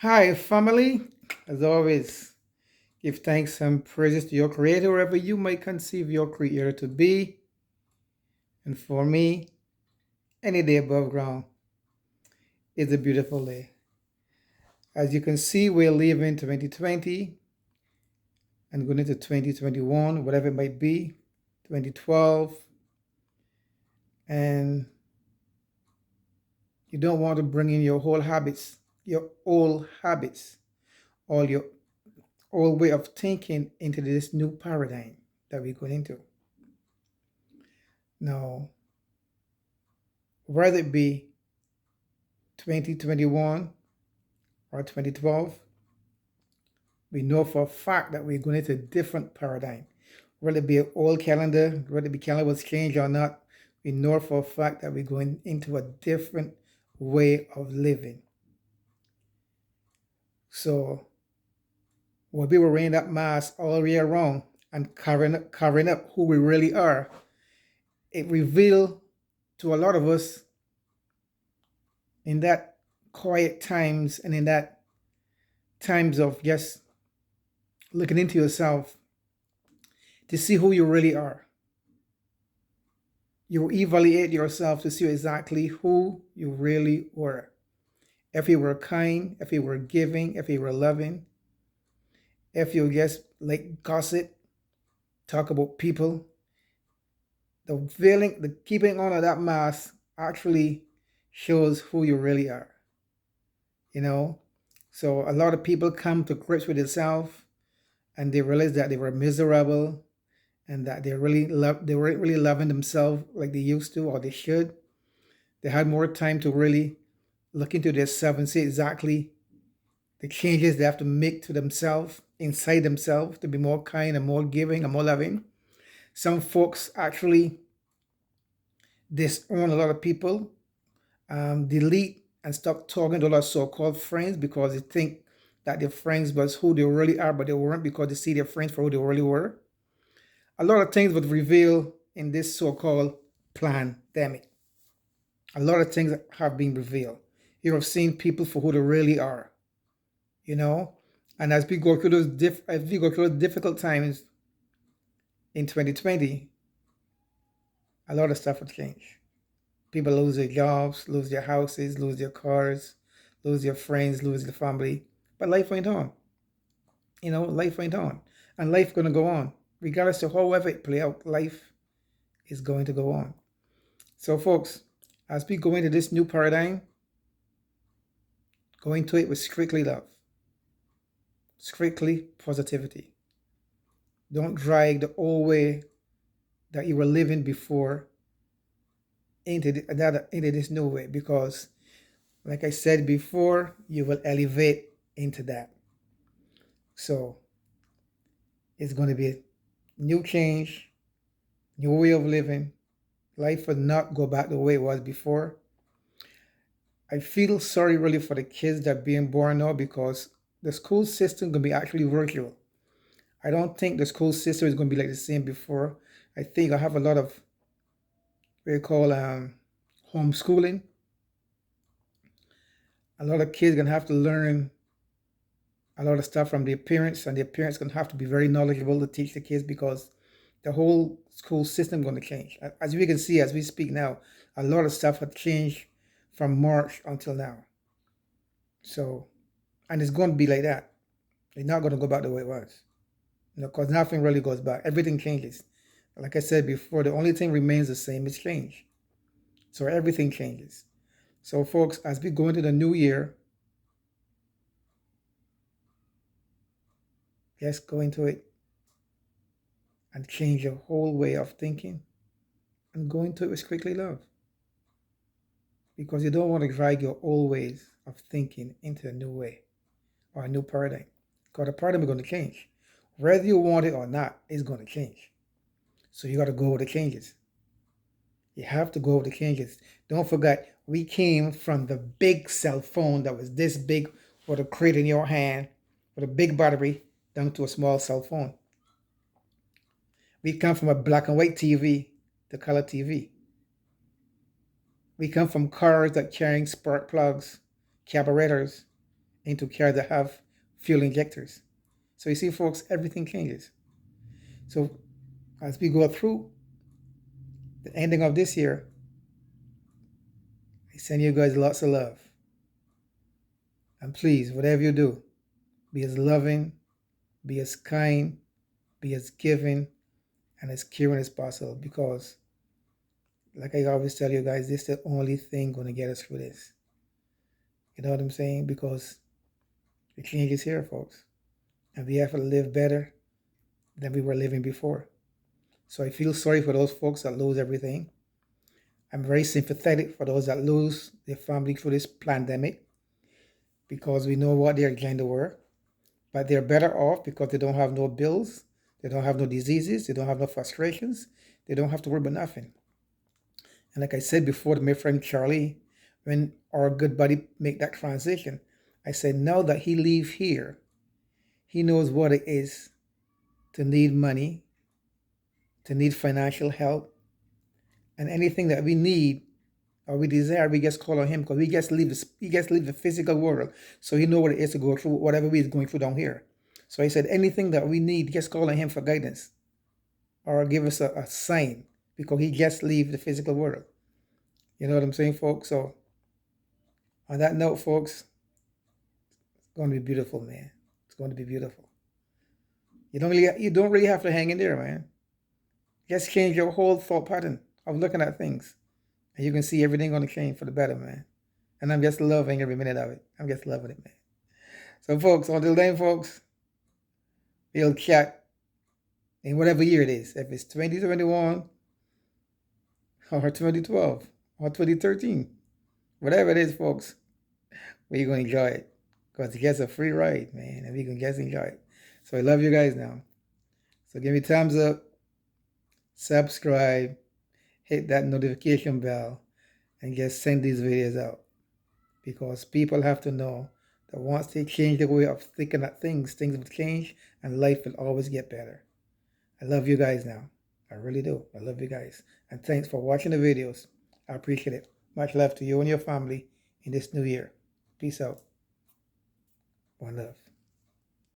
Hi, family. As always, give thanks and praises to your Creator wherever you might conceive your Creator to be. And for me, any day above ground is a beautiful day. As you can see, we're leaving 2020 and going into 2021, whatever it might be, 2012. And you don't want to bring in your whole habits, your old habits, all your old way of thinking into this new paradigm that we're going into. Now, whether it be 2021 or 2012, we know for a fact that we're going into a different paradigm. Whether it be an old calendar, whether it be calendar was changed or not, we know for a fact that we're going into a different way of living. So when we were wearing that mask all year round and covering up who we really are, it revealed to a lot of us in that quiet times and in that times of just looking into yourself to see who you really are. You evaluate yourself to see exactly who you really were. If you were kind, if you were giving, if you were loving, if you just like gossip, talk about people, the keeping on of that mask actually shows who you really are. You know? So a lot of people come to grips with themselves and they realize that they were miserable and that they weren't really loving themselves like they used to or they should. They had more time to really look into themselves and see exactly the changes they have to make to themselves, inside themselves, to be more kind and more giving and more loving. Some folks actually disown a lot of people, delete and stop talking to a lot of so-called friends because they think that their friends was who they really are, but they weren't because they see their friends for who they really were. A lot of things would reveal in this so-called pandemic. A lot of things have been revealed. You have seen people for who they really are, you know. And as we go through as we go through those difficult times in 2020, a lot of stuff will change. People lose their jobs, lose their houses, lose their cars, lose their friends, lose their family. But life went on. You know, life went on. And life gonna go on. Regardless of however it play out, life is going to go on. So folks, as we go into this new paradigm, go into it with strictly love, strictly positivity. Don't drag the old way that you were living before into this new way because, like I said before, you will elevate into that. So it's going to be a new change, new way of living. Life will not go back the way it was before. I feel sorry really for the kids that are being born now because the school system is going to be actually virtual. I don't think the school system is going to be like the same before. I think I have a lot of what you call homeschooling. A lot of kids gonna have to learn a lot of stuff from their parents, and their parents gonna have to be very knowledgeable to teach the kids because the whole school system gonna change. As we can see, as we speak now, a lot of stuff had changed from March until now. So, and it's going to be like that. It's not going to go back the way it was. You know, because nothing really goes back. Everything changes. Like I said before, the only thing remains the same is change. So everything changes. So, folks, as we go into the new year, let's go into it and change your whole way of thinking and go into it with strictly love. Because you don't want to drag your old ways of thinking into a new way or a new paradigm. Because the paradigm is going to change. Whether you want it or not, it's going to change. So you got to go with the changes. You have to go with the changes. Don't forget, we came from the big cell phone that was this big with a crate in your hand with a big battery down to a small cell phone. We come from a black and white TV to color TV. We come from cars that carrying spark plugs, carburetors, into cars that have fuel injectors. So you see, folks, everything changes. So as we go through the ending of this year, I send you guys lots of love. And please, whatever you do, be as loving, be as kind, be as giving, and as caring as possible. Because, like I always tell you guys, this is the only thing going to get us through this. You know what I'm saying? Because the change is here, folks. And we have to live better than we were living before. So I feel sorry for those folks that lose everything. I'm very sympathetic for those that lose their family through this pandemic, because we know what their agenda were. But they're better off because they don't have no bills, they don't have no diseases, they don't have no frustrations, they don't have to worry about nothing. And like I said before to my friend Charlie, when our good buddy make that transition, I said, now that he leave here, he knows what it is to need money, to need financial help, and anything that we need or we desire, we just call on him, because we just leave the physical world, so he know what it is to go through whatever we is going through down here. So he said, anything that we need, just call on him for guidance, or give us a sign, because he just leave the physical world. You know what I'm saying, folks? So on that note, folks, it's going to be beautiful, man. It's going to be beautiful. You don't really have to hang in there, man. Just change your whole thought pattern of looking at things, and you can see everything going to change for the better, man. And I'm just loving every minute of it. I'm just loving it, man. So, folks, until then, folks, we'll chat in whatever year it is. If it's 2021 or 2012 or 2013, whatever it is, folks, we're going to enjoy it, because it gets a free ride, man, and we can just enjoy it. So I love you guys now. So give me thumbs up, subscribe, hit that notification bell, and just send these videos out, because people have to know that once they change their way of thinking at things will change, and life will always get better. I love you guys now. I really do. I love you guys. And thanks for watching the videos. I appreciate it. Much love to you and your family in this new year. Peace out. One love.